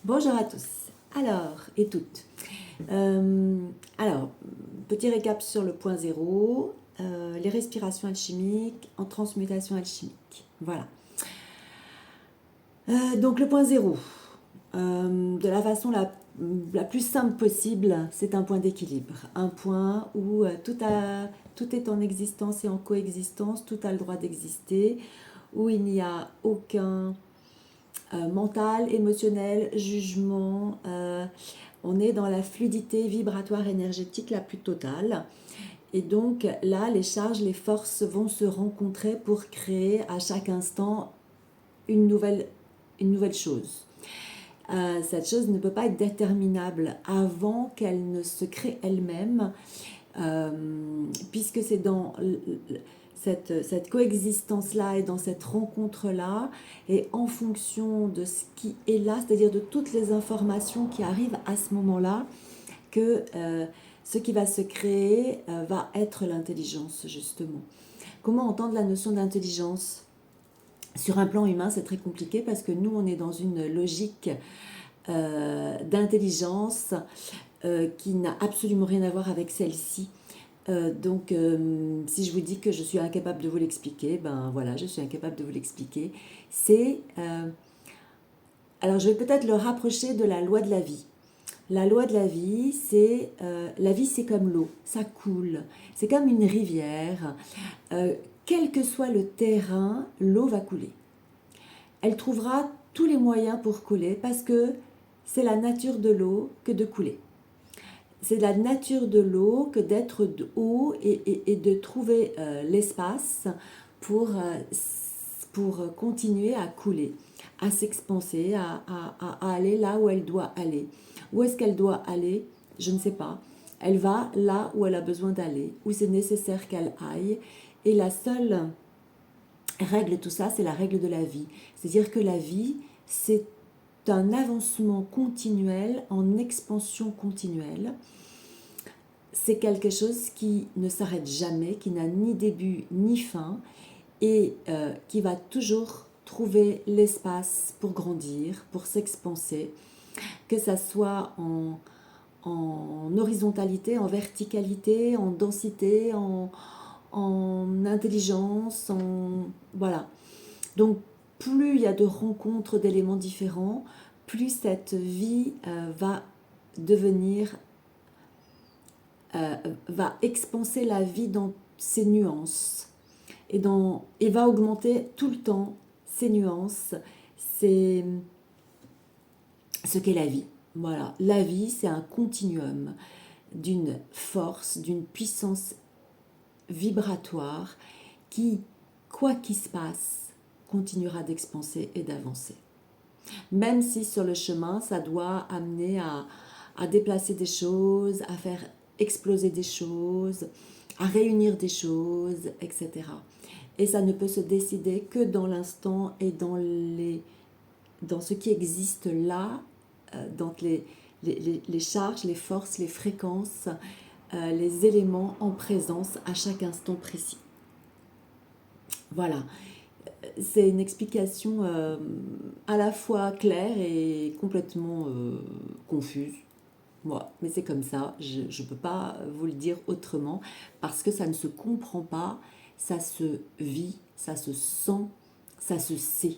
Bonjour à tous, alors et toutes. Alors, petit récap sur le point zéro, les respirations alchimiques en transmutation alchimique. Voilà. Donc le point zéro, de la façon la plus simple possible, c'est un point d'équilibre. Un point où tout est en existence et en coexistence, tout a le droit d'exister, où il n'y a aucun mental, émotionnel, jugement. On est dans la fluidité vibratoire énergétique la plus totale. Et donc là, les charges, les forces vont se rencontrer pour créer à chaque instant une nouvelle chose. Cette chose ne peut pas être déterminable avant qu'elle ne se crée elle-même, puisque c'est dans cette coexistence-là et dans cette rencontre-là, et en fonction de ce qui est là, c'est-à-dire de toutes les informations qui arrivent à ce moment-là, que ce qui va se créer va être l'intelligence, justement. Comment entendre la notion d'intelligence ? Sur un plan humain, c'est très compliqué parce que nous, on est dans une logique d'intelligence qui n'a absolument rien à voir avec celle-ci. Donc, si je vous dis que je suis incapable de vous l'expliquer, ben voilà, je suis incapable de vous l'expliquer. C'est, alors je vais peut-être le rapprocher de la loi de la vie. La loi de la vie, c'est comme l'eau, ça coule. C'est comme une rivière. Quel que soit le terrain, l'eau va couler. Elle trouvera tous les moyens pour couler parce que c'est la nature de l'eau que de couler. C'est la nature de l'eau que d'être haut et de trouver l'espace pour, continuer à couler, à s'expanser, à aller là où elle doit aller. Où est-ce qu'elle doit aller? Je ne sais pas. Elle va là où elle a besoin d'aller, où c'est nécessaire qu'elle aille. Et la seule règle de tout ça, c'est la règle de la vie. C'est-à-dire que la vie, c'est un avancement continuel, en expansion continuelle. C'est quelque chose qui ne s'arrête jamais, qui n'a ni début ni fin et qui va toujours trouver l'espace pour grandir, pour s'expanser, que ça soit en horizontalité, en verticalité, en densité, en intelligence, voilà. Donc plus il y a de rencontres d'éléments différents, plus cette vie va expanser la vie dans ses nuances et va augmenter tout le temps ses nuances. C'est ce qu'est la vie. Voilà, la vie, c'est un continuum d'une force, d'une puissance vibratoire qui, quoi qu'il se passe, continuera d'expanser et d'avancer. Même si sur le chemin, ça doit amener à déplacer des choses, à faire exploser des choses, à réunir des choses, etc. Et ça ne peut se décider que dans l'instant et dans ce qui existe là, dans les charges, les forces, les fréquences, les éléments en présence à chaque instant précis. Voilà, c'est une explication à la fois claire et complètement confuse. Moi, mais c'est comme ça, je ne peux pas vous le dire autrement parce que ça ne se comprend pas, ça se vit, ça se sent, ça se sait.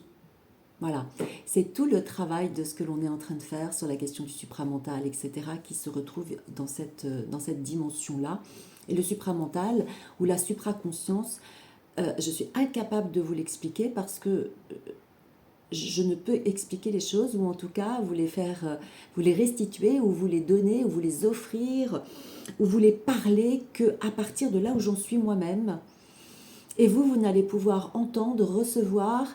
Voilà, c'est tout le travail de ce que l'on est en train de faire sur la question du supramental, etc., qui se retrouve dans cette dimension-là. Et le supramental, ou la supraconscience, je suis incapable de vous l'expliquer parce que je ne peux expliquer les choses, ou en tout cas vous les restituer, ou vous les donner, ou vous les offrir, ou vous les parler qu'à partir de là où j'en suis moi-même. Et vous n'allez pouvoir entendre, recevoir,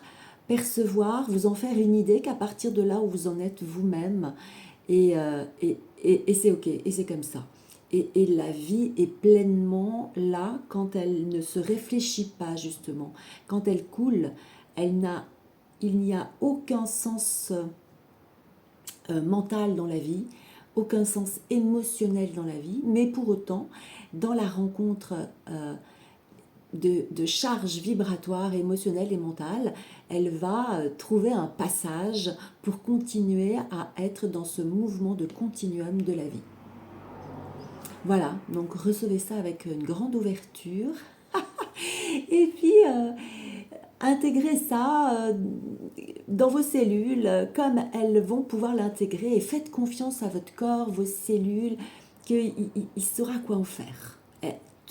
percevoir, vous en faire une idée qu'à partir de là où vous en êtes vous-même. Et c'est ok, et c'est comme ça. Et la vie est pleinement là quand elle ne se réfléchit pas justement. Quand elle coule, il n'y a aucun sens mental dans la vie, aucun sens émotionnel dans la vie, mais pour autant, dans la rencontre de charge vibratoire, émotionnelle et mentale, elle va trouver un passage pour continuer à être dans ce mouvement de continuum de la vie. Voilà, donc recevez ça avec une grande ouverture. Et puis, intégrez ça dans vos cellules comme elles vont pouvoir l'intégrer et faites confiance à votre corps, vos cellules, qu'il saura quoi en faire.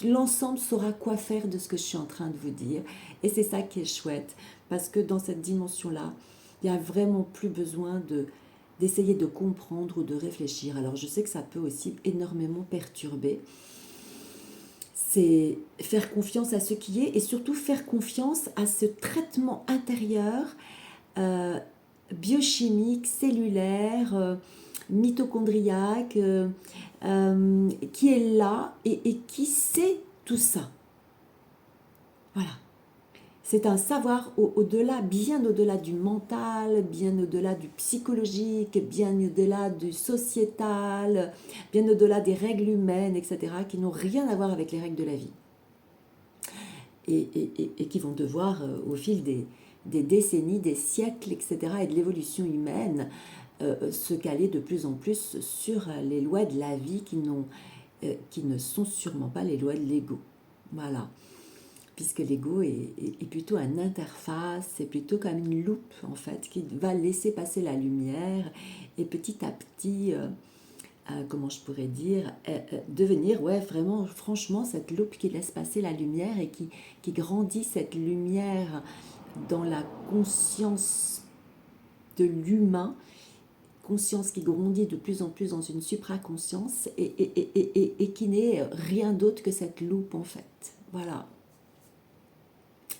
L'ensemble saura quoi faire de ce que je suis en train de vous dire. Et c'est ça qui est chouette, parce que dans cette dimension-là, il n'y a vraiment plus besoin d'essayer de comprendre ou de réfléchir. Alors je sais que ça peut aussi énormément perturber. C'est faire confiance à ce qui est et surtout faire confiance à ce traitement intérieur biochimique, cellulaire, mitochondriaque, qui est là et qui sait tout ça. Voilà. C'est un savoir au-delà, bien au-delà du mental, bien au-delà du psychologique, bien au-delà du sociétal, bien au-delà des règles humaines, etc., qui n'ont rien à voir avec les règles de la vie. Et qui vont devoir, au fil des décennies, des siècles, etc., et de l'évolution humaine, se caler de plus en plus sur les lois de la vie qui ne sont sûrement pas les lois de l'ego. Voilà. Puisque l'ego est plutôt une interface, c'est plutôt comme une loupe, en fait, qui va laisser passer la lumière et petit à petit... comment je pourrais dire, devenir, ouais, vraiment, franchement, cette loupe qui laisse passer la lumière et qui grandit cette lumière dans la conscience de l'humain, conscience qui grandit de plus en plus dans une supraconscience et qui n'est rien d'autre que cette loupe, en fait. Voilà.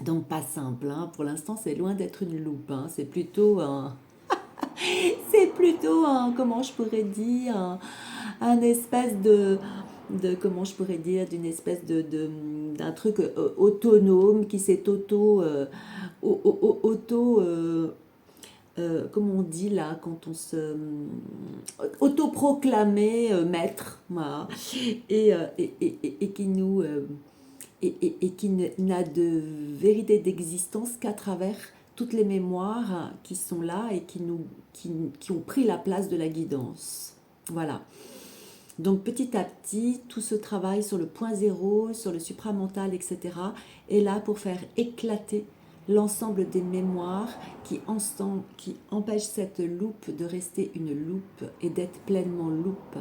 Donc, pas simple, hein. Pour l'instant, c'est loin d'être une loupe, hein. C'est plutôt un... c'est plutôt un, comment je pourrais dire, un espèce comment je pourrais dire, d'une espèce d'un truc autonome qui s'est comment on dit là, quand on se autoproclamé maître, voilà, et qui nous et qui n'a de vérité d'existence qu'à travers toutes les mémoires qui sont là et qui ont pris la place de la guidance. Voilà. Donc petit à petit, tout ce travail sur le point zéro, sur le supramental, etc. est là pour faire éclater l'ensemble des mémoires qui empêchent cette loupe de rester une loupe et d'être pleinement loupe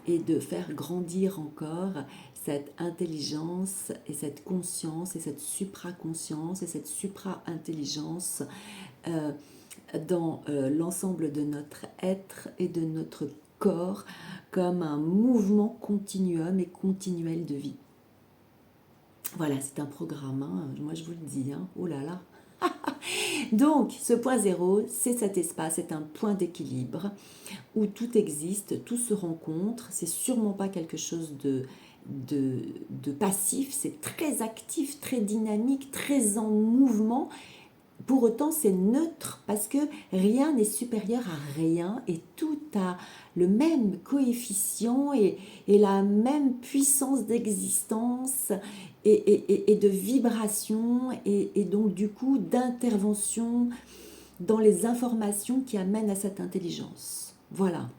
et de faire grandir encore cette intelligence et cette conscience et cette supraconscience et cette supra-intelligence dans l'ensemble de notre être et de notre corps comme un mouvement continuum et continuel de vie. Voilà, c'est un programme, hein, moi je vous le dis, hein, oh là là. Donc, ce point zéro, c'est cet espace, c'est un point d'équilibre où tout existe, tout se rencontre. C'est sûrement pas quelque chose de passif, c'est très actif, très dynamique, très en mouvement. Pour autant, c'est neutre parce que rien n'est supérieur à rien et tout a le même coefficient et la même puissance d'existence et de vibration et donc du coup d'intervention dans les informations qui amènent à cette intelligence. Voilà.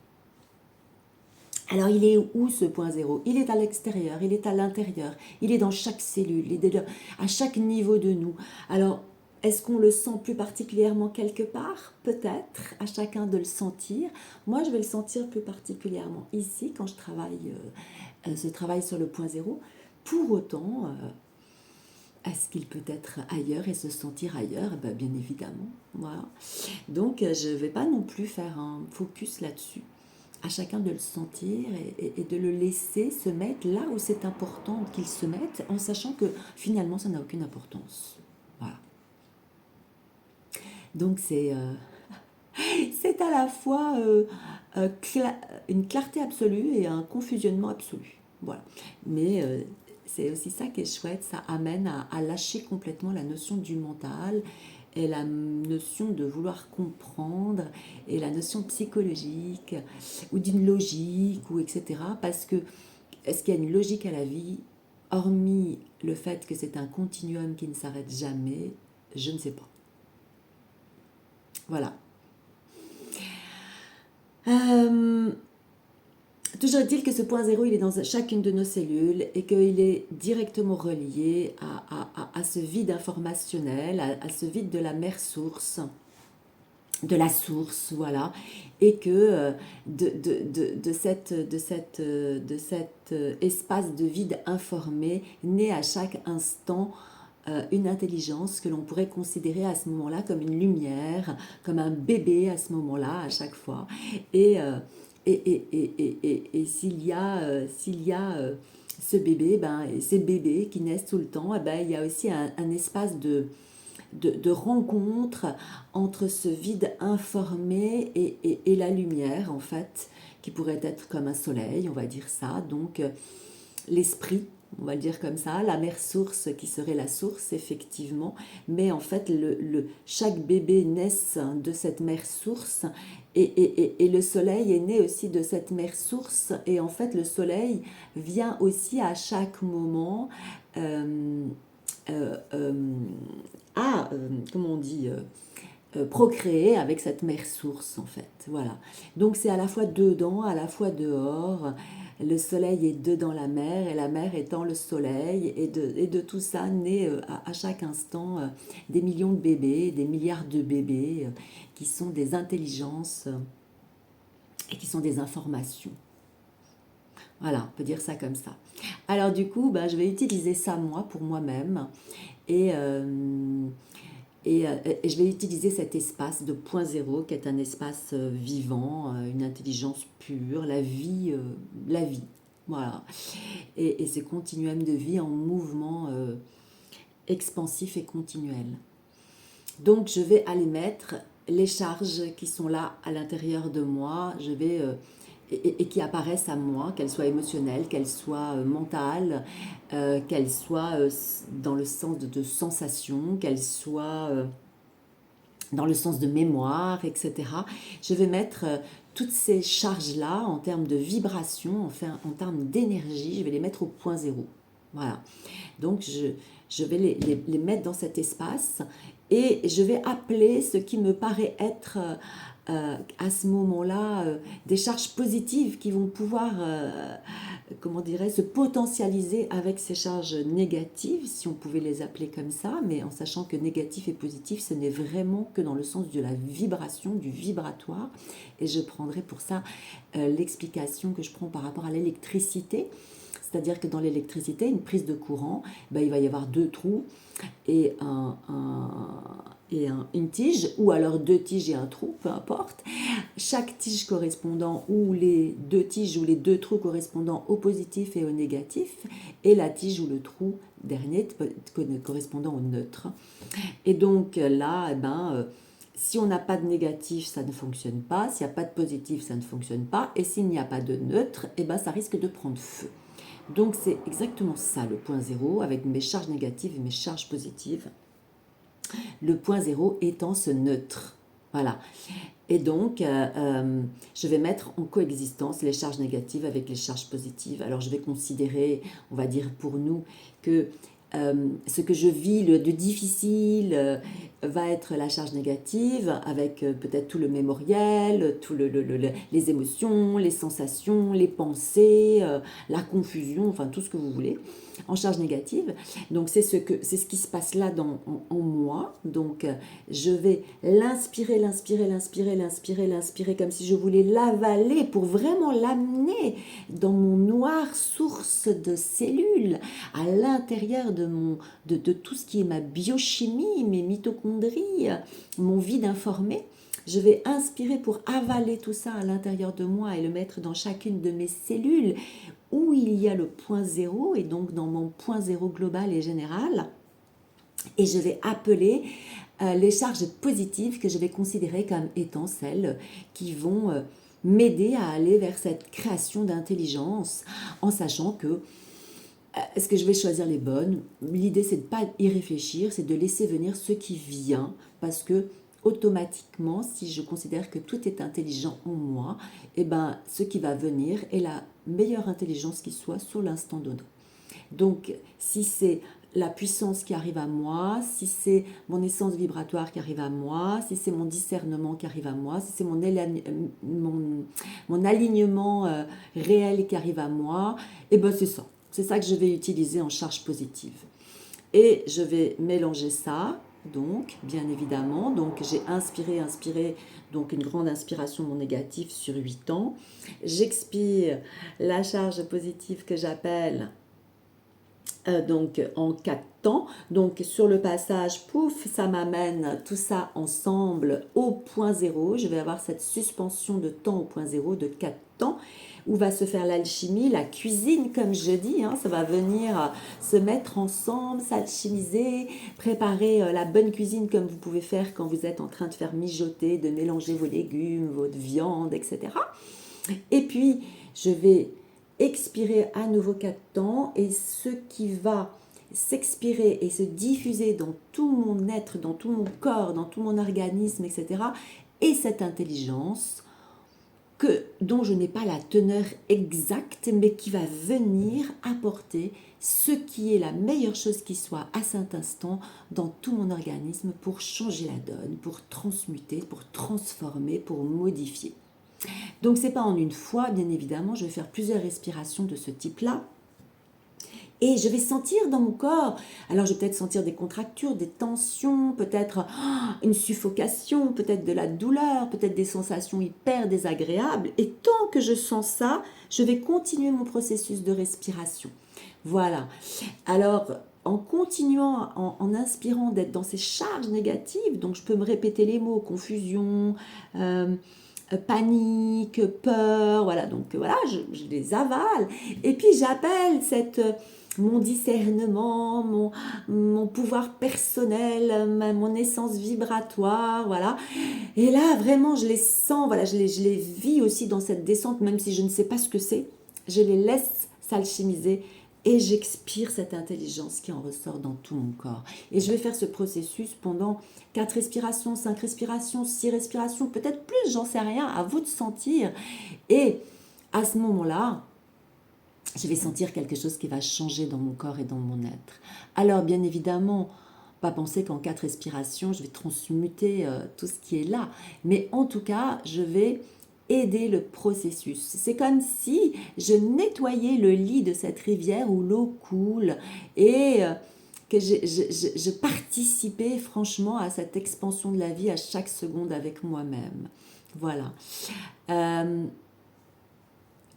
Alors il est où ce point zéro? Il est à l'extérieur, il est à l'intérieur, il est dans chaque cellule, il est à chaque niveau de nous. Alors, est-ce qu'on le sent plus particulièrement quelque part? Peut-être, à chacun de le sentir. Moi, je vais le sentir plus particulièrement ici, quand je travaille ce travail sur le point zéro. Pour autant, est-ce qu'il peut être ailleurs et se sentir ailleurs? Ben, bien évidemment. Voilà. Donc, je ne vais pas non plus faire un focus là-dessus. À chacun de le sentir et de le laisser se mettre là où c'est important qu'il se mette, en sachant que finalement, ça n'a aucune importance. Voilà. Donc c'est à la fois une clarté absolue et un confusionnement absolu. Voilà. Mais c'est aussi ça qui est chouette, ça amène à lâcher complètement la notion du mental et la notion de vouloir comprendre et la notion psychologique ou d'une logique ou etc. Parce que est-ce qu'il y a une logique à la vie? hormis le fait que c'est un continuum qui ne s'arrête jamais, je ne sais pas. Voilà. Toujours est-il que ce point zéro, il est dans chacune de nos cellules et qu'il est directement relié à ce vide informationnel, à ce vide de la mère source, de la source, voilà, et que de cet espace de vide informé naît à chaque instant une intelligence que l'on pourrait considérer à ce moment-là comme une lumière, comme un bébé à ce moment-là, à chaque fois. Et, et s'il y a ce bébé, ben, et ces bébés qui naissent tout le temps, eh ben, il y a aussi un espace de rencontre entre ce vide informé et la lumière, en fait, qui pourrait être comme un soleil, on va dire ça. Donc, l'esprit, on va le dire comme ça, la mère source qui serait la source, effectivement, mais en fait, chaque bébé naît de cette mère source et le soleil est né aussi de cette mère source et en fait, le soleil vient aussi à chaque moment euh, euh, comment on dit procréer avec cette mère source en fait. Voilà. Donc c'est à la fois dedans, à la fois dehors. Le soleil est dedans la mer et la mer étant le soleil et de tout ça naît à chaque instant des millions de bébés, des milliards de bébés qui sont des intelligences et qui sont des informations. Voilà, on peut dire ça comme ça. Alors du coup, ben, je vais utiliser ça moi pour moi-même et, euh, et je vais utiliser cet espace de point zéro qui est un espace vivant, une intelligence pure, la vie. Voilà. Et ce continuum de vie en mouvement expansif et continuel. Donc je vais aller mettre les charges qui sont là à l'intérieur de moi, je vais et qui apparaissent à moi, qu'elles soient émotionnelles, qu'elles soient mentales, qu'elles soient dans le sens de sensation, qu'elles soient dans le sens de mémoire, etc. Je vais mettre toutes ces charges-là en termes de vibration, enfin, en termes d'énergie, je vais les mettre au point zéro. Voilà. Donc je vais les mettre dans cet espace et je vais appeler ce qui me paraît être à ce moment-là des charges positives qui vont pouvoir, comment dirais, se potentialiser avec ces charges négatives, si on pouvait les appeler comme ça, mais en sachant que négatif et positif, ce n'est vraiment que dans le sens de la vibration, du vibratoire. Et je prendrai pour ça l'explication que je prends par rapport à l'électricité. C'est-à-dire que dans l'électricité, une prise de courant, ben, il va y avoir deux trous et une tige, ou alors deux tiges et un trou, peu importe. Chaque tige correspondant, ou les deux tiges ou les deux trous correspondant au positif et au négatif, et la tige ou le trou dernier correspondant au neutre. Et donc là, eh ben, si on n'a pas de négatif, ça ne fonctionne pas. S'il n'y a pas de positif, ça ne fonctionne pas. Et s'il n'y a pas de neutre, eh ben, ça risque de prendre feu. Donc c'est exactement ça le point zéro avec mes charges négatives et mes charges positives. Le point zéro étant ce neutre. Voilà. Et donc, je vais mettre en coexistence les charges négatives avec les charges positives. Alors, je vais considérer, on va dire pour nous, que ce que je vis de difficile va être la charge négative avec peut-être tout le mémoriel, les émotions, les sensations, les pensées, la confusion, enfin tout ce que vous voulez en charge négative. Donc c'est ce qui se passe là en moi. Donc je vais l'inspirer comme si je voulais l'avaler pour vraiment l'amener dans mon noir source de cellules à l'intérieur de tout ce qui est ma biochimie, mes mitochondries, mon vide informé. Je vais inspirer pour avaler tout ça à l'intérieur de moi et le mettre dans chacune de mes cellules où il y a le point zéro et donc dans mon point zéro global et général. Et je vais appeler les charges positives que je vais considérer comme étant celles qui vont m'aider à aller vers cette création d'intelligence en sachant que est-ce que je vais choisir les bonnes? L'idée, c'est de ne pas y réfléchir, c'est de laisser venir ce qui vient, parce que automatiquement, si je considère que tout est intelligent en moi, eh ben, ce qui va venir est la meilleure intelligence qui soit sur l'instant donné. Donc, si c'est la puissance qui arrive à moi, si c'est mon essence vibratoire qui arrive à moi, si c'est mon discernement qui arrive à moi, si c'est mon alignement réel qui arrive à moi, et ben c'est ça. C'est ça que je vais utiliser en charge positive. Et je vais mélanger ça, donc, bien évidemment. Donc, j'ai inspiré, donc une grande inspiration mon négatif sur 8 ans. J'expire la charge positive que j'appelle donc en 4 temps. Donc sur le passage, pouf, ça m'amène tout ça ensemble au point zéro. Je vais avoir cette suspension de temps au point zéro de 4 temps où va se faire l'alchimie, la cuisine comme je dis, hein, ça va venir se mettre ensemble, s'alchimiser, préparer la bonne cuisine comme vous pouvez faire quand vous êtes en train de faire mijoter, de mélanger vos légumes, votre viande, etc. Et puis je vais expirer à nouveau 4 temps et ce qui va s'expirer et se diffuser dans tout mon être, dans tout mon corps, dans tout mon organisme, etc. Et cette intelligence dont je n'ai pas la teneur exacte, mais qui va venir apporter ce qui est la meilleure chose qui soit à cet instant dans tout mon organisme pour changer la donne, pour transmuter, pour transformer, pour modifier. Donc, ce n'est pas en une fois, bien évidemment, je vais faire plusieurs respirations de ce type-là. Et je vais sentir dans mon corps, alors je vais peut-être sentir des contractures, des tensions, peut-être une suffocation, peut-être de la douleur, peut-être des sensations hyper désagréables. Et tant que je sens ça, je vais continuer mon processus de respiration. Voilà. Alors, en continuant, en inspirant d'être dans ces charges négatives, donc je peux me répéter les mots, confusion, panique, peur, voilà, donc voilà, je les avale. Et puis j'appelle mon discernement, mon pouvoir personnel, mon essence vibratoire, voilà. Et là, vraiment, je les sens, voilà, je les vis aussi dans cette descente, même si je ne sais pas ce que c'est. Je les laisse s'alchimiser et j'expire cette intelligence qui en ressort dans tout mon corps. Et je vais faire ce processus pendant 4 respirations, 5 respirations, 6 respirations, peut-être plus, j'en sais rien, à vous de sentir. Et à ce moment-là, je vais sentir quelque chose qui va changer dans mon corps et dans mon être. Alors, bien évidemment, pas penser qu'en 4 respirations, je vais transmuter tout ce qui est là. Mais en tout cas, je vais aider le processus. C'est comme si je nettoyais le lit de cette rivière où l'eau coule et que je participais franchement à cette expansion de la vie à chaque seconde avec moi-même. Voilà.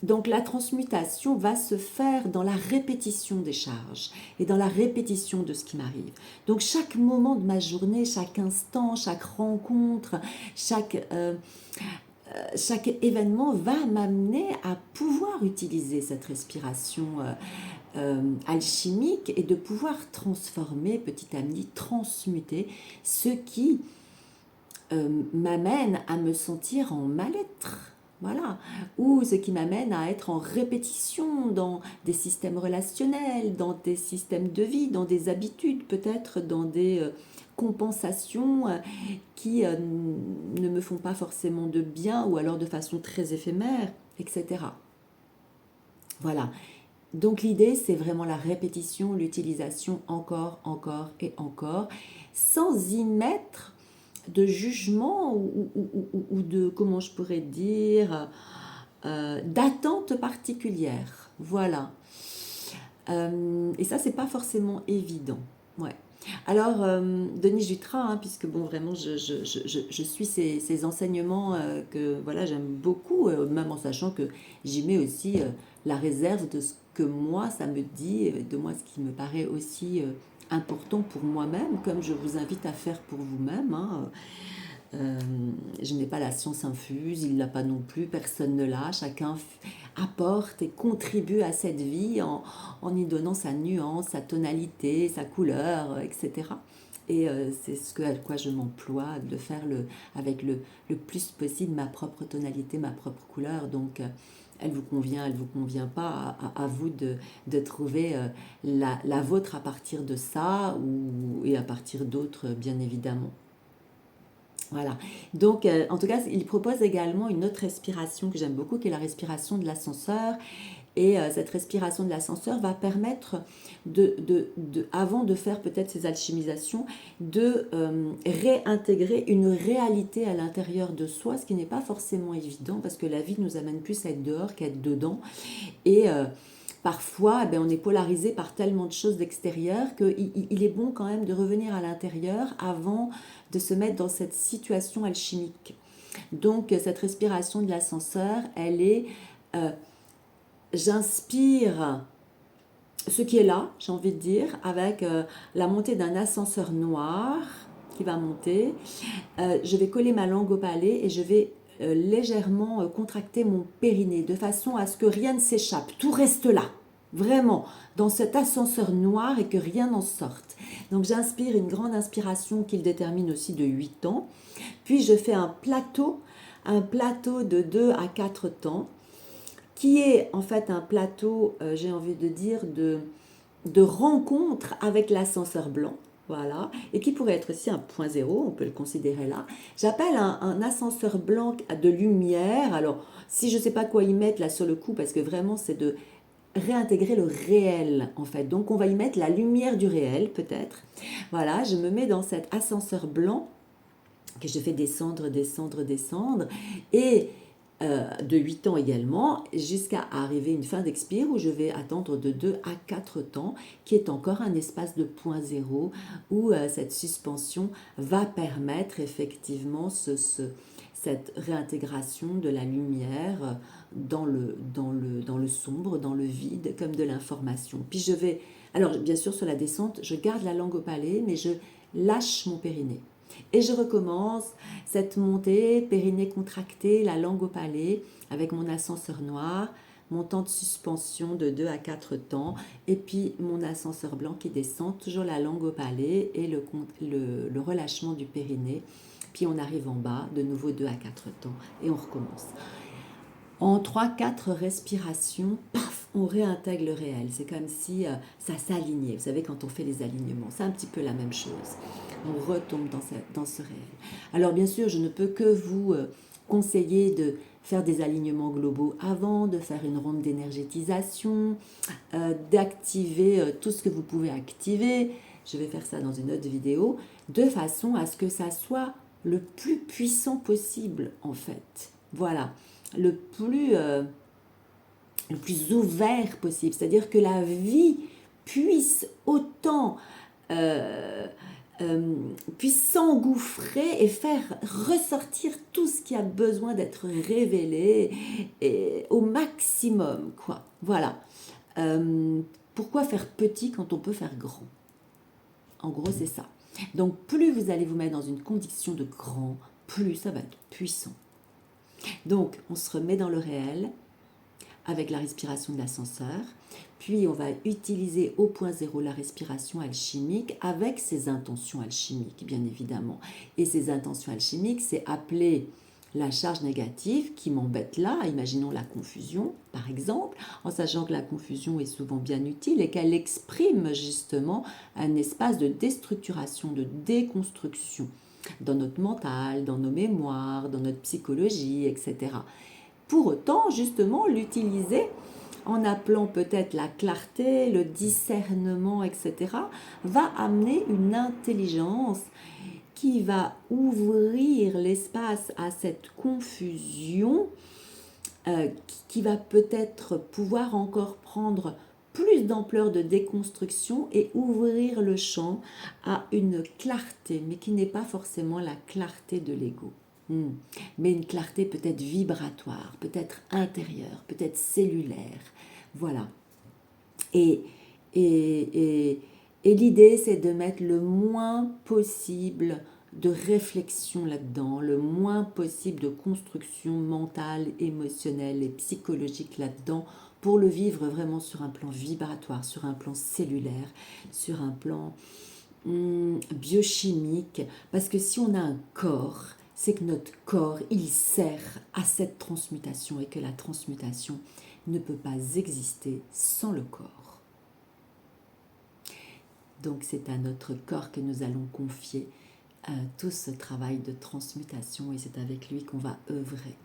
Donc la transmutation va se faire dans la répétition des charges et dans la répétition de ce qui m'arrive. Donc chaque moment de ma journée, chaque instant, chaque rencontre, chaque événement va m'amener à pouvoir utiliser cette respiration alchimique et de pouvoir transformer petit à petit, transmuter ce qui m'amène à me sentir en mal-être. Voilà. Ou ce qui m'amène à être en répétition dans des systèmes relationnels, dans des systèmes de vie, dans des habitudes, peut-être dans des compensations qui ne me font pas forcément de bien ou alors de façon très éphémère, etc. Voilà. Donc l'idée, c'est vraiment la répétition, l'utilisation encore, encore et encore, sans y mettre de jugement ou de, comment je pourrais dire, d'attente particulière. Voilà. Et ça, c'est pas forcément évident. Ouais. Alors, Denis Jutras, hein, puisque bon, vraiment, je suis ces enseignements que voilà, j'aime beaucoup, même en sachant que j'y mets aussi la réserve de ce que moi, ça me dit, de moi, ce qui me paraît aussi important pour moi-même, comme je vous invite à faire pour vous-même. Hein. Je n'ai pas la science infuse, il ne l'a pas non plus, personne ne l'a, chacun apporte et contribue à cette vie en y donnant sa nuance, sa tonalité, sa couleur, etc. Et c'est à quoi je m'emploie, de faire avec le plus possible ma propre tonalité, ma propre couleur. Donc, elle vous convient, elle ne vous convient pas, à vous de trouver la vôtre à partir de ça et à partir d'autres, bien évidemment. Voilà. Donc, en tout cas, il propose également une autre respiration que j'aime beaucoup, qui est la respiration de l'ascenseur. Et cette respiration de l'ascenseur va permettre, avant de faire peut-être ces alchimisations, de réintégrer une réalité à l'intérieur de soi, ce qui n'est pas forcément évident parce que la vie nous amène plus à être dehors qu'à être dedans. Et parfois, on est polarisé par tellement de choses d'extérieur qu'il est bon quand même de revenir à l'intérieur avant de se mettre dans cette situation alchimique. Donc, cette respiration de l'ascenseur, elle est... j'inspire ce qui est là, j'ai envie de dire, avec la montée d'un ascenseur noir qui va monter. Je vais coller ma langue au palais et je vais légèrement contracter mon périnée de façon à ce que rien ne s'échappe, tout reste là, vraiment, dans cet ascenseur noir et que rien n'en sorte. Donc j'inspire une grande inspiration qu'il détermine aussi de 8 temps, puis je fais un plateau de 2 à 4 temps, qui est en fait un plateau, j'ai envie de dire, de rencontre avec l'ascenseur blanc. Voilà, et qui pourrait être aussi un point zéro, on peut le considérer là. J'appelle un ascenseur blanc de lumière. Alors, si je ne sais pas quoi y mettre là sur le coup, parce que vraiment c'est de réintégrer le réel en fait. Donc on va y mettre la lumière du réel peut-être. Voilà, je me mets dans cet ascenseur blanc que je fais descendre, descendre, descendre. Et de 8 temps également, jusqu'à arriver à une fin d'expire où je vais attendre de 2 à 4 temps, qui est encore un espace de point zéro, où cette suspension va permettre effectivement cette réintégration de la lumière dans le sombre, dans le vide, comme de l'information. Puis je vais, alors bien sûr sur la descente, je garde la langue au palais, mais je lâche mon périnée. Et je recommence cette montée, périnée contracté, la langue au palais, avec mon ascenseur noir, mon temps de suspension de 2 à 4 temps, et puis mon ascenseur blanc qui descend, toujours la langue au palais et le relâchement du périnée. Puis on arrive en bas, de nouveau 2 à 4 temps, et on recommence. En 3-4 respirations, paf, on réintègre le réel. C'est comme si ça s'alignait. Vous savez, quand on fait les alignements, c'est un petit peu la même chose. On retombe dans ce réel. Alors bien sûr, je ne peux que vous conseiller de faire des alignements globaux avant, de faire une ronde d'énergétisation, d'activer tout ce que vous pouvez activer. Je vais faire ça dans une autre vidéo, de façon à ce que ça soit le plus puissant possible, en fait. Voilà, le plus ouvert possible. C'est-à-dire que la vie puisse autant... puisse s'engouffrer et faire ressortir tout ce qui a besoin d'être révélé et au maximum, quoi. Voilà. Pourquoi faire petit quand on peut faire grand? En gros, c'est ça. Donc, plus vous allez vous mettre dans une condition de grand, plus ça va être puissant. Donc, on se remet dans le réel avec la respiration de l'ascenseur. Puis, on va utiliser au point zéro la respiration alchimique avec ses intentions alchimiques, bien évidemment. Et ces intentions alchimiques, c'est appeler la charge négative qui m'embête là, imaginons la confusion, par exemple, en sachant que la confusion est souvent bien utile et qu'elle exprime justement un espace de déstructuration, de déconstruction dans notre mental, dans nos mémoires, dans notre psychologie, etc. Pour autant, justement, l'utiliser en appelant peut-être la clarté, le discernement, etc., va amener une intelligence qui va ouvrir l'espace à cette confusion, qui va peut-être pouvoir encore prendre plus d'ampleur de déconstruction et ouvrir le champ à une clarté, mais qui n'est pas forcément la clarté de l'ego. Mais une clarté peut-être vibratoire, peut-être intérieure, peut-être cellulaire. Voilà. Et l'idée, c'est de mettre le moins possible de réflexion là-dedans, le moins possible de construction mentale, émotionnelle et psychologique là-dedans, pour le vivre vraiment sur un plan vibratoire, sur un plan cellulaire, sur un plan biochimique. Parce que si on a un corps, c'est que notre corps, il sert à cette transmutation et que la transmutation ne peut pas exister sans le corps. Donc c'est à notre corps que nous allons confier tout ce travail de transmutation et c'est avec lui qu'on va œuvrer.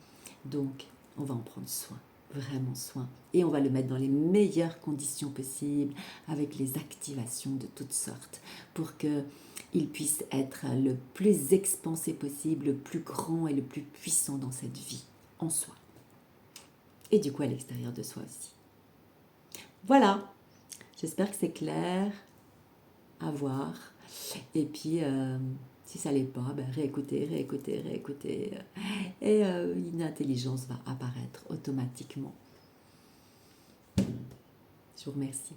Donc on va en prendre soin. vraiment soin. Et on va le mettre dans les meilleures conditions possibles, avec les activations de toutes sortes, pour qu'il puisse être le plus expansé possible, le plus grand et le plus puissant dans cette vie, en soi. Et du coup à l'extérieur de soi aussi. Voilà, j'espère que c'est clair à voir. Et puis, si ça l'est pas, ben, réécoutez. Et une intelligence va apparaître automatiquement. Je vous remercie.